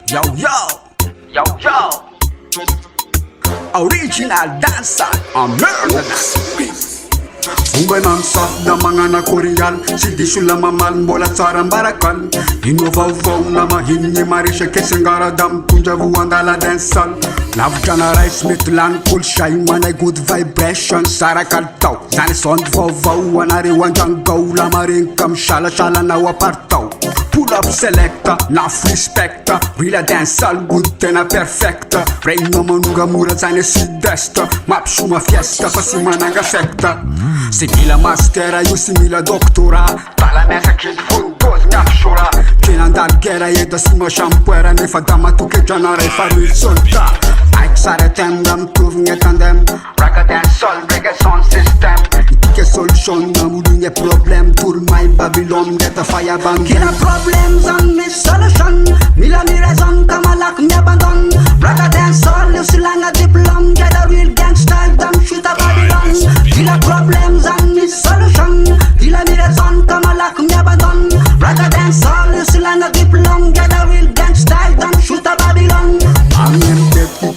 Yo, yo, yo, yo. Original Dancehall Americanized. Unganamsa na mga nakoreal, si Disula mamal mbola tsarang barakan. Inovavao na mahinyi marisha Tsengara dam punjavu andala dancehall. Lavitra rice mitlan cool shine manay good vibration. Sarakal tao, zany sond vavao anareo andrangao. Lamaring kam shala na wapartao. Pull up selecta, laf respecta. Real dancehall good tena perfecta. Reino manuga mura zany sud-est. Mapshuma fiesta Zafimananga secta. Simila mastera io simila doktora. Tala mesa kid fundos nyafshora. Kinandal gera yeda sima shampuera. Nefa dama tuke janara e faru solta. Ike sare tem dam tuv nyetandem. Raka dancehall reggae sound system. Itike solution na mudunye problem. Turmai Babylon get a fire bang. Kina problems and miss solution. Mila mi raison kamalak mi abandon. Raka dancehall you silanga diplom. Get a real gangster dam shoot a Babylon. Kina problems and miss solution. Dila mi raison kamalak mi abandon. Raka dancehall you silanga diplom. Get a real gangster dam shoot a Babylon.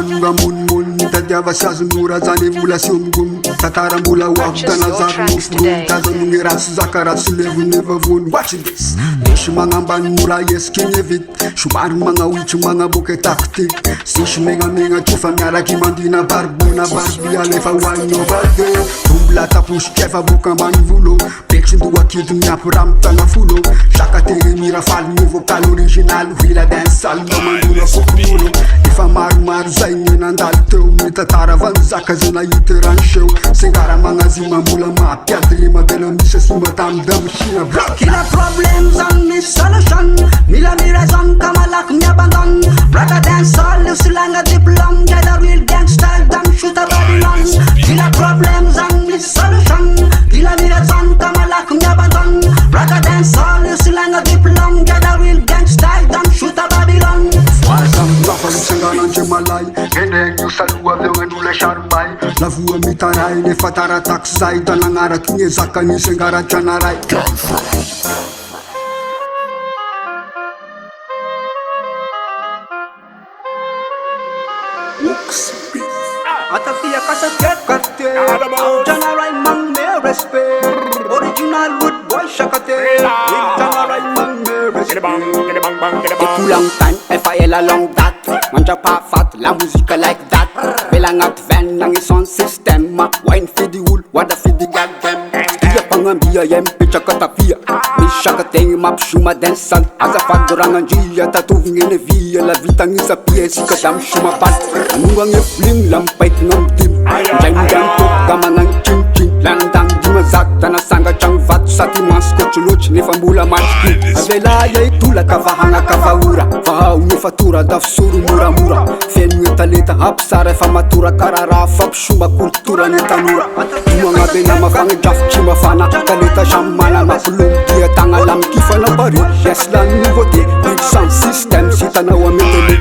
Anga mun tadjava shazmura zany mula siomgun tatara mula wavdana zarmufrun tazanungi ras zakarat levunevavun. Watch this. Misy magnambany mora eskinye vit. Somary magnawitry magnaboke taktik. Sisy megnamegna trofa miaraky mandina barbona barbi alefa hoainao balde. Tombola taposika efa boka ambany volo. Peksindoa kidy miampy ramotagna folo. Sakate mira faly ny vocal original. Vila dancehall mamandona fokonolo. Efa maromaro zay ny nandalo teo. Mitantara vanzaka zay nahity ranoseo. Tsengara magnazima mbola mapiady rima bela misy sima tamidamo China. Kina problems and miss solution. Mila mi raison kamalak mi abandon. Raka dancehall you silanga diplom. Get a real gangster dam shoot a Babylon. Kina problems and miss solution. Mila mi raison kamalak mi abandon. Raka dancehall you silanga diplom. Get a real gangster dam shoot a Babylon. Wazam lafal Tsengara malay. Eneng io salua aveo gn'an'olo sharmbay. Lavua mitaray nefa tarataky zay. Da nagnaraky ny zakany Tsengara tranaray. Atafia kasake karte. Janaray mang me respect. Original root boy sakate. Janaray mang me respect. Depuis long time, FIL a long date. Manja pas fat, la musique like that. Velangat ven, nangi son system. Wine feed the wool, wada feed the goddamn. Stia pangambia yem, picha katapia. Mishaka tengi map shuma dancehall. Azafat dorangan jia, tatuving ene via. La vita ngisa pia, sika dam shuma pat. Anungang e fling, lampay ngam tim. Jang jang tok, gamangang ching ching. Landang dima zakta na sanga chang vat. Sati mas kochuluch, nefa mbula machki. Avela yay tula kavahanga kavaura. Vahau nefatura daf suru mura mura. Fenye taleta hapsara fa matura karara fap shuma kultura ne tanura. Mga bena mafang jaf chima fana. Taleta shamana makulum dia tanga lam kifana bari. Yes la nouveauté, big sound system sita na wametele.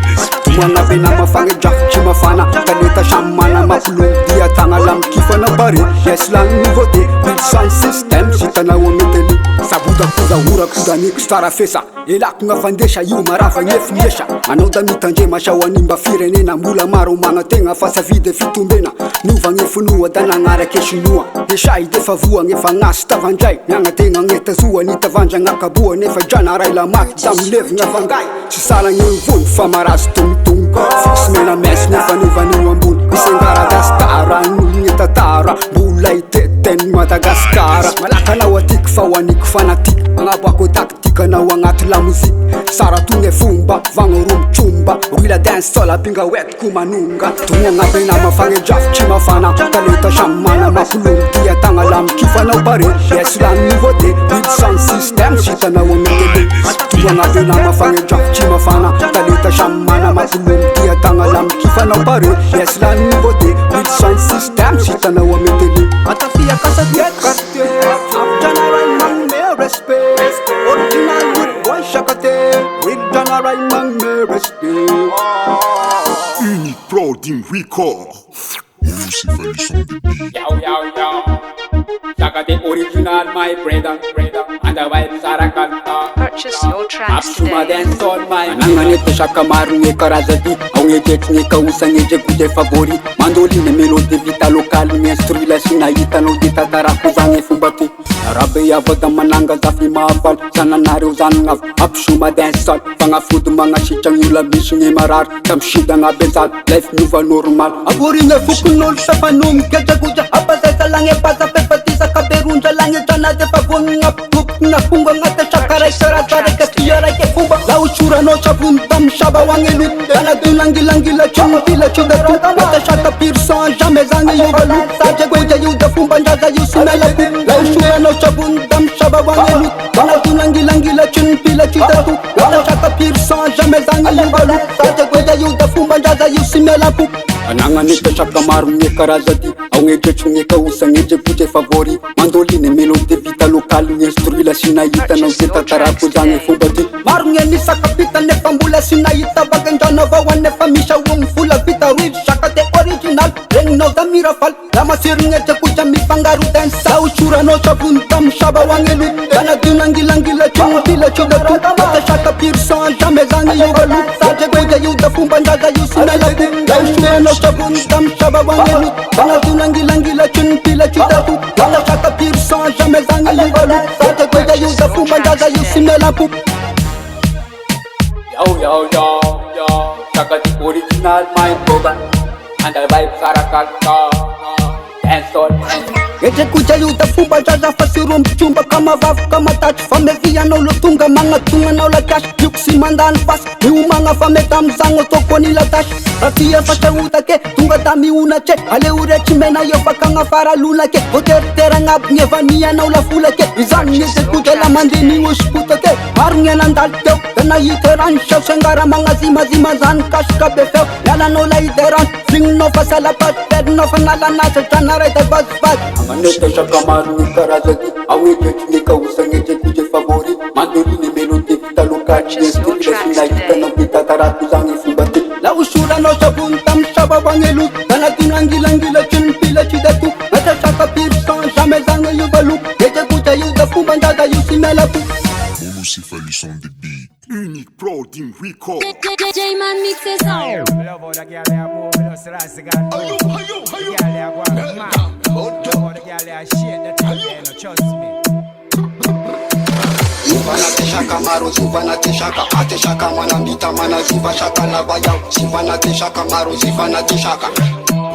Mga bena mafang jaf chima fana. Taleta shamana makulum dia tanga lam kifana bari. Yes la nouveauté, big sound system sita na wametele. Sabuda kuza hura kuza niku stara fesa. Elak nga fandesha yu marafa nyef nyesha. Anauta mitanje mashawanimba firenena. Mula maro mana tenga fasa vide fitumbena. Nuva ngefunua dana ngara keshinua. Desha idefa vua ngefa ngas tavanjay. Nyanga tenga ngeta zua nita vanja ngakabua. Nefa jana raila mak dam lev ngavangay. Sisala ngevun famaras tung tung. Fix mena mes nefa nuva nuambun. Tsengara dastara nuli tatara. Bulay teten Madagaskara. Malaka na watik fawanik fanatik. Mga bako taktika na wangat la muzik. Sara tunge fumba, vangorum chumba. Wila dancehall pinga wet kumanunga. Tunga ngabe na mafange jaf chima fana. Taleta shamana makulum dia tanga lam kifana bari. Yes la nouveauté, big sound system shita na wametele. Tunga ngabe na mafange jaf chima fana. Taleta shamana makulum dia tanga lam kifana bari. Yes la nouveauté, big sound system shita na wametele. Atafia kasake karte. Janaray mang me respect. Original root boy sakate. Real janaray mang me respect. Unique proud in record. Yo. Sakate original my brother. And the Vybz are a Purchase your tracks Apsuma today. dancehall my Nanganete shaka maru karazati Aungetetni kausangeje kude favori Mandoline melody vita lokali Instrui la sinahita no di tatara kuzange fumbaki Arabe yavada mananga Zafimananga Sananareo zanangavo Apsuma dancehall Fagnafody magnasitragny olo misy marary Tamsidagna betsady life miova normal Avorigny fokon'olo safanomika jagoja Apazaita lagny apazapefatisa kaberondra lagny tranazy efa vonina na funga ngata chakarai saratare katia rake fumba la uchura no chabun tam shaba wangelu dana dulangi la chama pila chuda ngata shaka pirsan jamais zangi yogalu saje goja yuda fumba ndaza yusimela la uchura no chabun tam shaba wangelu dana dulangi la chun pila chuda ngata shaka pirsan jamais zangi yogalu saje goja yuda fumba ndaza yusimela Ananganete shaka maro karazati Aungetetry kausangeje kude favori Mandoline melody vita lokali Instrui la sinahita no di tatara kuzange fumbaki maro ngeni sakapita nefa mbola sinahita bagandrana vahoa nefa misy aogny vola vita ruiv sakate original regninao da mirafal la masirignete koja mifangaro dancehall otsoranao savony tamy saba hoagnelo dana dunangilangila tronopila tsodato ata saka pirsan jamais zagny iogalo saje koja io da fombandraza io sinalato la otsoranao savony tamy saba hoagnelo dana dunangilangila tronopila tsodato ata saka pirsan jamais zagny iogalo saje koja io da fombandraza io sinalato. Yo, sakate original my brother And the Vybz sarakata Dancehall Ete kuja yuda fumba jaza fasirum chumba kama vavu kama tatu famevia na ulotunga manga tunga na ula cash yuksi mandan fas miu manga fameta mzango toko ni la tash ratia fasha utake tunga tami unache ale urechi mena yo fakanga fara luna ke hoter teranga nyevania na ula fula ke izan yese kuja la mandini ushputa ke marunga nandal teo tena yiteran shaw Tsengara manga zima zan cash kabefeo yana no la iteran sing no fasala pat bed no fanala na chana right buzz Anganete shaka maro karazati Aungetetry kausangeje kude favori Mandoline melody vita lokali Instrui la sinahita no di tatara kuzange fumbaki la ushura no chabun tam shaba wangelu dana dunangilangila chinpila chidatu ata shaka pirsan jamais zanga yubalu ete kuja yuda fumbandaga yusimela tu Lucifer is on the beat. Unique Pro Team Record. DJ man mix it up. Love how the girl they are moving us rascal. The girl they are going mad. Love how the girl they are shit the thing there, no trust me. Sivanate shaka maro, sivanate shaka ate shaka manambita mana siva shaka na bayao. Sivanate shaka maro, sivanate shaka.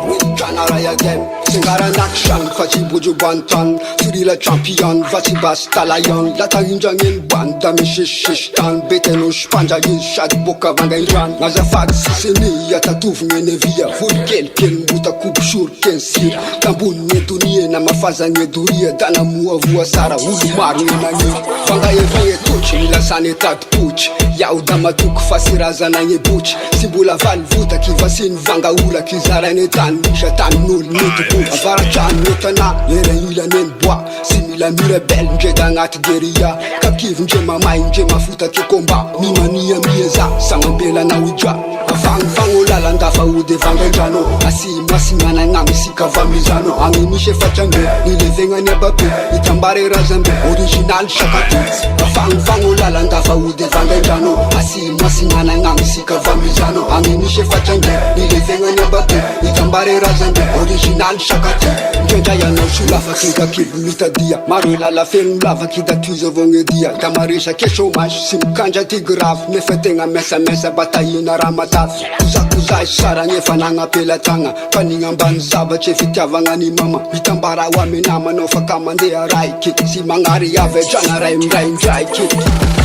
With Janara again, Tsengara in action, Fachi Buju Bantan, Surila champion, Vachi Bastalayon, Lata Injangin Banda Mishishtan, Betenush Panja Shad Boka Vangan, Nazafat Sisini, Yatatuf Nevia, Fulkel, Ken Buta Kup Shur Ken Sir, Tambun Netunie, Namafaza Neduria, Danamu of Sara, Umaru Nani, Fanga Evie Tuch, La Sanetat Puch, Yaudamatuk Fasiraza Nanye Buch, Sibula Val Vuta Kivasin Vanga Ula Kizara Netan. Shatan nul nutuku Avarachan nutana Yere ila nenboa Simila mirebel Njeda ngat geria Kakiv njema mai njema futa kikomba Mimania mieza Samambela na uja Afang ulala ndafa ude vanganjano Asima simana ngami sika vamizano Angimishe fachange Nilevenga nyabape Itambare razambe Original shakatu Afang ulala ndafa ude vanganjano Asima simana ngami sika vamizano Angimishe fachange Nilevenga nyabape Itambare razambe Original shakatu Njenja ya no shulafa kinga kibu mitadia Marula la fenu lava kida tuzo vongedia Tamarisha kesho mash Simkanja tigraf Nefetenga mesa Batayina ramata Kuza sara nyefananga pela tanga Paninga mbanzaba chefitiavanga ni mama Itambara wa minama nofa kama ndea raiki Simangari ya vejana raimrai kiki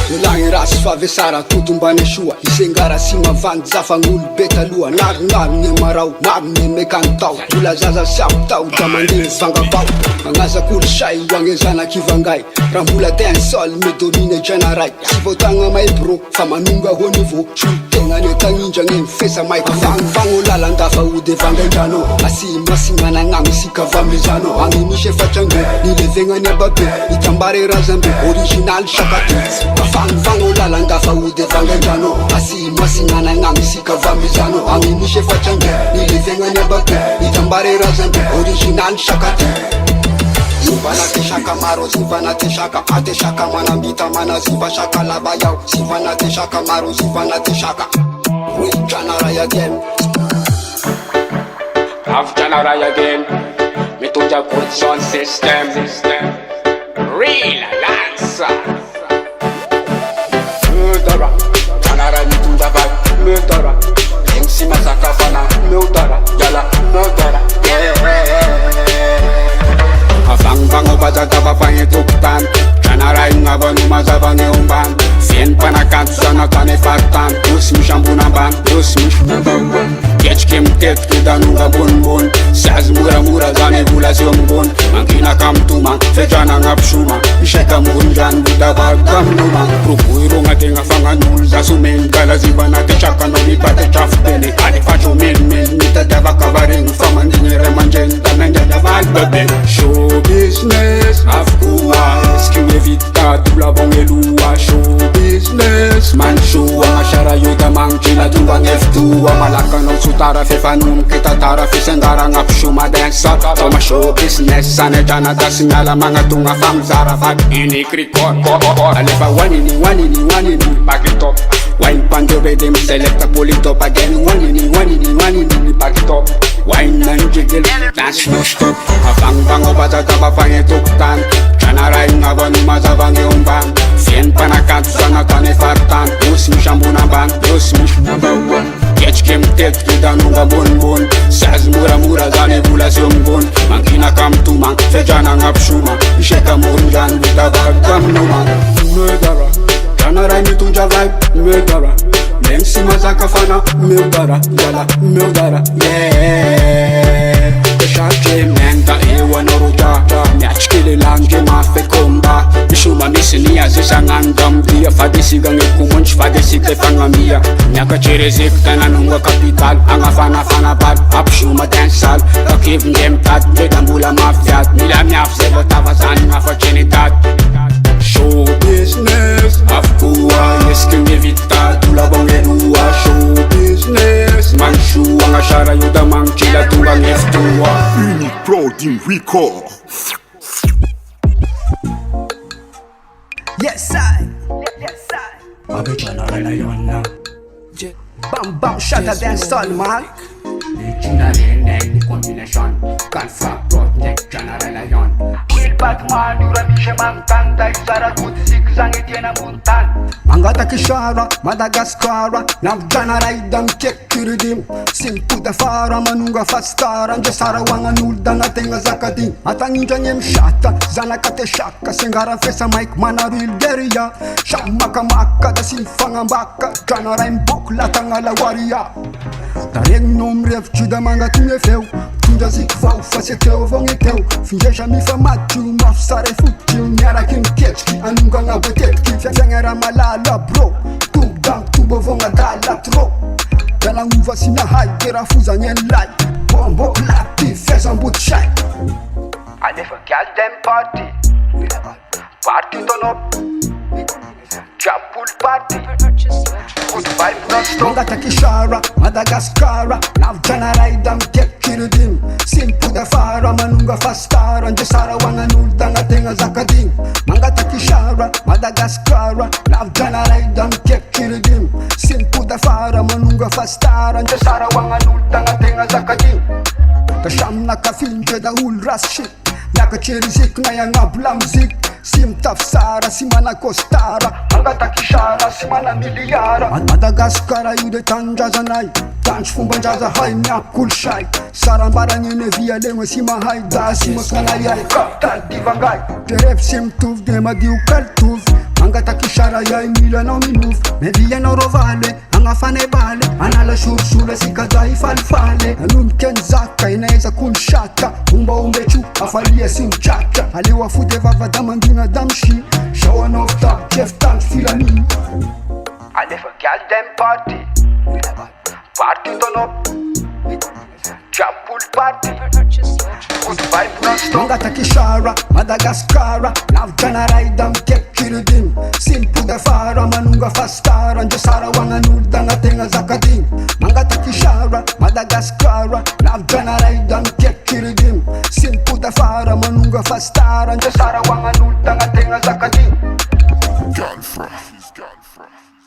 Nilangi ras fave sara tutumbane shua Tsengara sima van zafangul beta lua Nar nye marau nye mekantau Bula zaza siaptau damandini vanga bau Angaza kul shai wangezana kivangai Rambula dancehall medorine janarai Sivotanga mai bro famanunga ho niveau Shultenga netanginja fesa mai Fang ulala ndafa ude vanganjano Asima ngami sika vamizano Angimishe fachange Nilevenga nyabape Itambare razambe Original shakatu Fang ulala ndafa ude vanganjano Asima ngami sika vamizano Angimishe fachange Nilevenga nyabape Itambare razambe Original shakatu Ziva na te shaka maro, ziva na te shaka. Ate shaka mana mbita mana ziva shaka laba yao. Ziva na te shaka maro, ziva na te shaka. We Tsengara again. Have Tsengara again. Me to the good sound system. Real dancer. Murderer. Tsengara me to the vibe. Murderer. MC Masaka fana. Murderer. Yala murderer. Afang bango baza tava fange tuktan. Tsengara inga banu maza bange umban. Fien panakan sana tane fatan. Dos mi shambuna ban. Dos mi Catch kem tet kuda nunga bon bon. Saz mura mura zane gula si ombon. Mankina kam tuma. Fejana ngap shuma. Isheka munjan buda bagam numa. Prokuiro nga tenga fanga nul. Zasumen gala zibana te chaka no mi pate chaf bene. Ade facho men nita dava covering. Fama ndine remanjen tanenja dava albebe. Show business afkuwa. Skiwe vita tula bonge luwa. Show business man show. Angashara yoda mangchila tunga ngeftuwa. Malaka no sutara fe fanum kita tara fe Tsengara ngap shuma dansa. Toma show business ane jana dasinyala manga tunga famzara fat ini krikor. Alefa wanini back it up. Wine panjo rhythm select a pull it up again. Wanini back it up. Wine and jiggle dance no stop. Afang bango baza taba fange tuktan. Tsengara inga banu maza bange umban. Fien panakan sana tane fartan. Dos mi shambuna ban. Dos mi Catch kem tet kuda nunga bon bon. Saz mura mura zane gula si ombon. Mankina kam tuma. Fejana ngap shuma. Isheka munjan buda bagam numa. Murderer. Tsengara me tunja vibe. Murderer. MC Masaka fana. Murderer. Yala murderer. Yeah. Shache menta ewa noruja. Miachkele lange ma fe komba. Mishuma misini azisa ngandam. Dia fadesi gange kumunch fadesi te fangamia. Nyaka cherezek tananunga capital. Anga fana bad. Apshuma dancehall. Kakiv ngem tat. Jedambula mafiat. Mila miaf sebo tavazan mafa chenitat. Show business afkuwa. Yeske vita tula bonge luwa. Show business man show. Angashara yuda mangchila tunga ngeftuwa. Unique Protein Record. Yes, I. Abe Tsengara yonna. Bam bam shatter dancehall man. Ni combination. Canfa project Tsengara yon. Batman uramishe mangtanda Zara kuti zigzangi tiena muntan Mangata kishara, Madagascara Nav Tsengara idam kek kiridim Simpu da fara manunga fastara Nje sara wanga nulda na tenga zakadin Atanginja nyem shata, zana kate shaka Tsengara fesa mic mana real geria Shamaka maka da simfanga mbaka Tsengara imbok la tangala waria Tareng nom rev chida manga tunye feu Tunda zik vau fase teu vonge teu Fingesha mi fa matu maf sare futiu Nyara kim ketski anunga nga betetki Tsengara malala bro Tuk dang tubo vonga dala tro Dala nguva sina hai Gera fuza nyen lai Bombo klati fesa mbut shai I never gal them party Party turn up Jump pool party Good vibe non stop Mangata kishara, Madagascara Nav Tsengara idam kek kiridim Simpu da fara manunga fastara Nje sara wanga nulda nga tenga zakadin Mangata kishara, Madagascara Nav Tsengara idam kek kiridim Simpu da fara manunga fastara Nje sara wanga nulda nga tenga zakadin Kasham na kafinje da ul ras shit Naka cherizik na yang abla mzik Sim tafsara, simana kostara Mangata kishara, simana miliara Madagascara yude tanja zanai Tanch fumba njaza hai myak kul shai Sarambara nyene via lengwe sima hai Da sima skanali hai kaptal divangai Teref sim tuf dema diu kal tuf Mangata kishara ya imila na minuf Me via na rovale, anga fane bale Anala shurshule sikadai falfale Anun ken zaka inaeza kun shata Umba umbechu afalia sim chata Aliwa fude vava damangina damshi Showing off top, Jeff Tank filani I never gal them party Party turn up Jump pool party Good vibe non stop Mangata kishara, Madagascara Nav Tsengara idam kek kiridim Simpu da fara manunga fastara Nje sara wanga nulda nga tenga zakadin Mangata kishara, Madagascara Nav Tsengara idam kek kiridim Simpu da fara manunga fastara he's gone from.